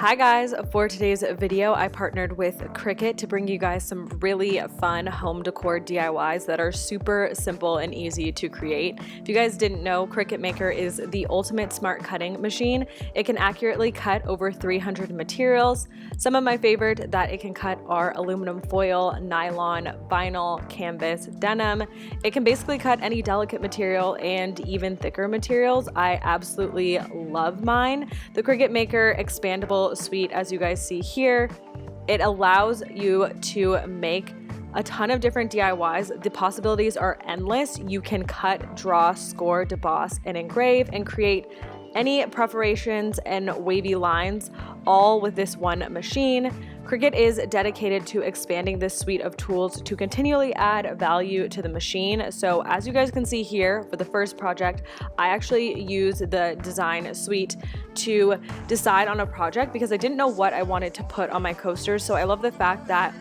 Hi guys, for today's video I partnered with Cricut to bring you guys some really fun home decor DIYs that are super simple and easy to create. If you guys didn't know, Cricut Maker is the ultimate smart cutting machine. It can accurately cut over 300 materials. Some of my favorite that it can cut are aluminum foil, nylon, vinyl, canvas, denim. It can basically cut any delicate material and even thicker materials. I absolutely love mine. The Cricut Maker expandable suite, as you guys see here, it allows you to make a ton of different DIYs. The possibilities are endless. You can cut, draw, score, deboss, and engrave and create any perforations and wavy lines, all with this one machine. Cricut is dedicated to expanding this suite of tools to continually add value to the machine. So as you guys can see here, for the first project, I actually used the design suite to decide on a project because I didn't know what I wanted to put on my coasters. So I love the fact that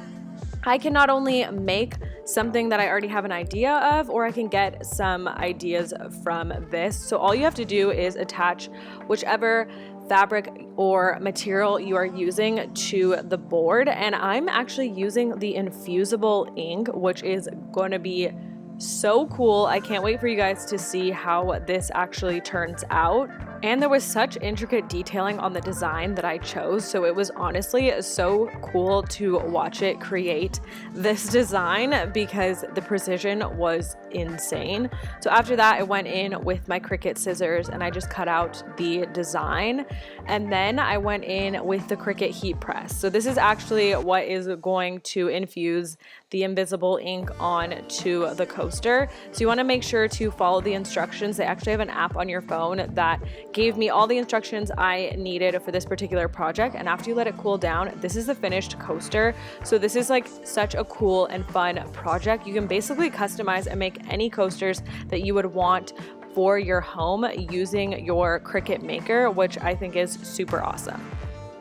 I can not only make something that I already have an idea of, or I can get some ideas from this. So all you have to do is attach whichever fabric or material you are using to the board. And I'm actually using the infusible ink, which is going to be so cool. I can't wait for you guys to see how this actually turns out. And there was such intricate detailing on the design that I chose, so it was honestly so cool to watch it create this design because the precision was insane. So after that, I went in with my Cricut scissors and I just cut out the design, and then I went in with the Cricut heat press. So this is actually what is going to infuse the invisible ink onto the coaster. So you want to make sure to follow the instructions. They actually have an app on your phone that gave me all the instructions I needed for this particular project. And after you let it cool down, this is the finished coaster. So this is like such a cool and fun project. You can basically customize and make any coasters that you would want for your home using your Cricut Maker, which I think is super awesome.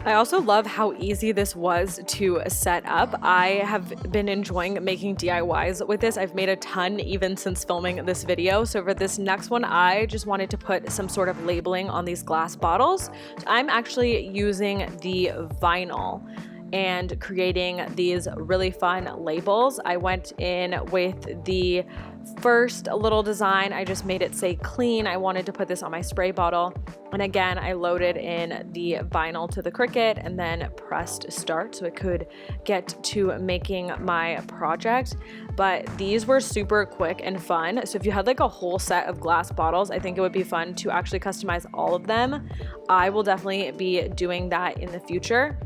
I also love how easy this was to set up. I have been enjoying making DIYs with this. I've made a ton even since filming this video. So for this next one, I just wanted to put some sort of labeling on these glass bottles. So I'm actually using the vinyl and creating these really fun labels. I went in with the first little design. I just made it say clean. I wanted to put this on my spray bottle. And again, I loaded in the vinyl to the Cricut and then pressed start so it could get to making my project. But these were super quick and fun. So if you had like a whole set of glass bottles, I think it would be fun to actually customize all of them. I will definitely be doing that in the future.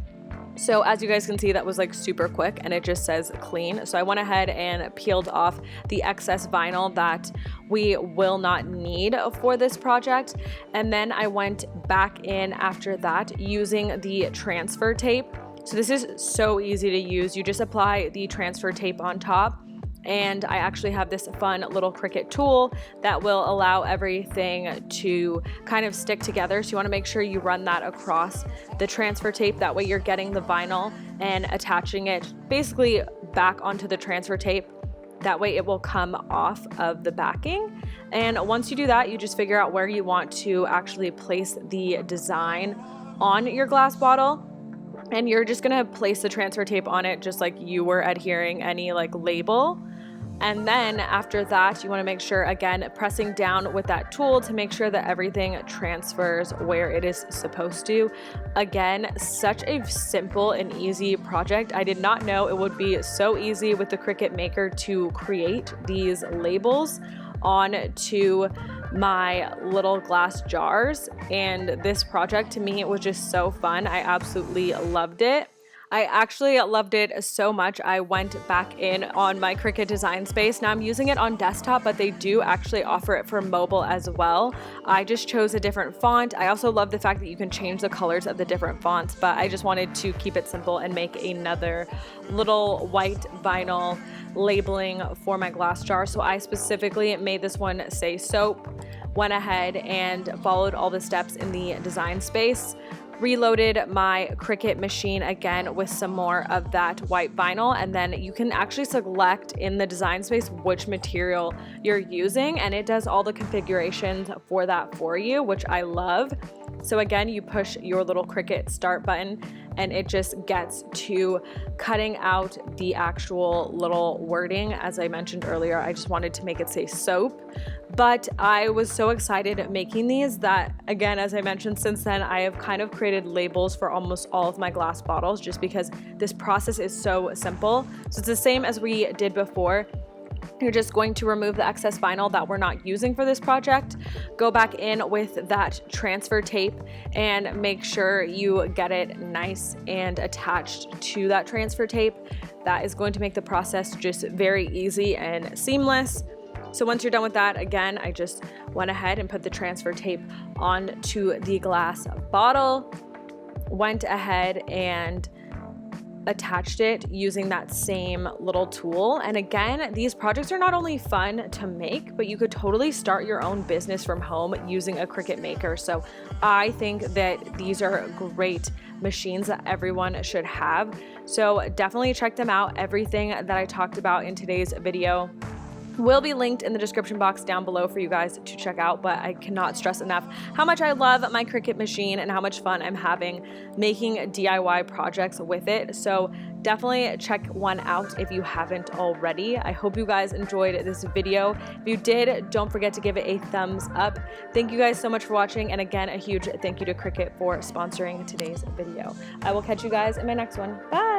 So as you guys can see, that was like super quick and it just says clean. So I went ahead and peeled off the excess vinyl that we will not need for this project. And then I went back in after that using the transfer tape. So this is so easy to use. You just apply the transfer tape on top. And I actually have this fun little Cricut tool that will allow everything to kind of stick together. So you want to make sure you run that across the transfer tape. That way you're getting the vinyl and attaching it basically back onto the transfer tape. That way it will come off of the backing. And once you do that, you just figure out where you want to actually place the design on your glass bottle. And you're just gonna place the transfer tape on it just like you were adhering any like label. And then after that, you want to make sure, again, pressing down with that tool to make sure that everything transfers where it is supposed to. Again, such a simple and easy project. I did not know it would be so easy with the Cricut Maker to create these labels onto my little glass jars. And this project, to me, it was just so fun. I absolutely loved it. I actually loved it so much, I went back in on my Cricut Design Space. Now I'm using it on desktop, but they do actually offer it for mobile as well. I just chose a different font. I also love the fact that you can change the colors of the different fonts, but I just wanted to keep it simple and make another little white vinyl labeling for my glass jar. So I specifically made this one say soap, went ahead and followed all the steps in the Design Space. Reloaded my Cricut machine again with some more of that white vinyl, and then you can actually select in the Design Space which material you're using, and it does all the configurations for that for you, which I love. So again, you push your little Cricut start button and it just gets to cutting out the actual little wording. As I mentioned earlier, I just wanted to make it say soap. But I was so excited at making these that, again, as I mentioned, since then I have kind of created labels for almost all of my glass bottles just because this process is so simple. So it's the same as we did before. You're just going to remove the excess vinyl that we're not using for this project, go back in with that transfer tape and make sure you get it nice and attached to that transfer tape. That is going to make the process just very easy and seamless. So once you're done with that, again, I just went ahead and put the transfer tape onto the glass bottle, went ahead and attached it using that same little tool. And again, these projects are not only fun to make, but you could totally start your own business from home using a Cricut maker. So I think that these are great machines that everyone should have. So definitely check them out. Everything that I talked about in today's video will be linked in the description box down below for you guys to check out, but I cannot stress enough how much I love my Cricut machine and how much fun I'm having making DIY projects with it. So definitely check one out if you haven't already. I hope you guys enjoyed this video. If you did, don't forget to give it a thumbs up. Thank you guys so much for watching, and again, a huge thank you to Cricut for sponsoring today's video. I will catch you guys in my next one. Bye!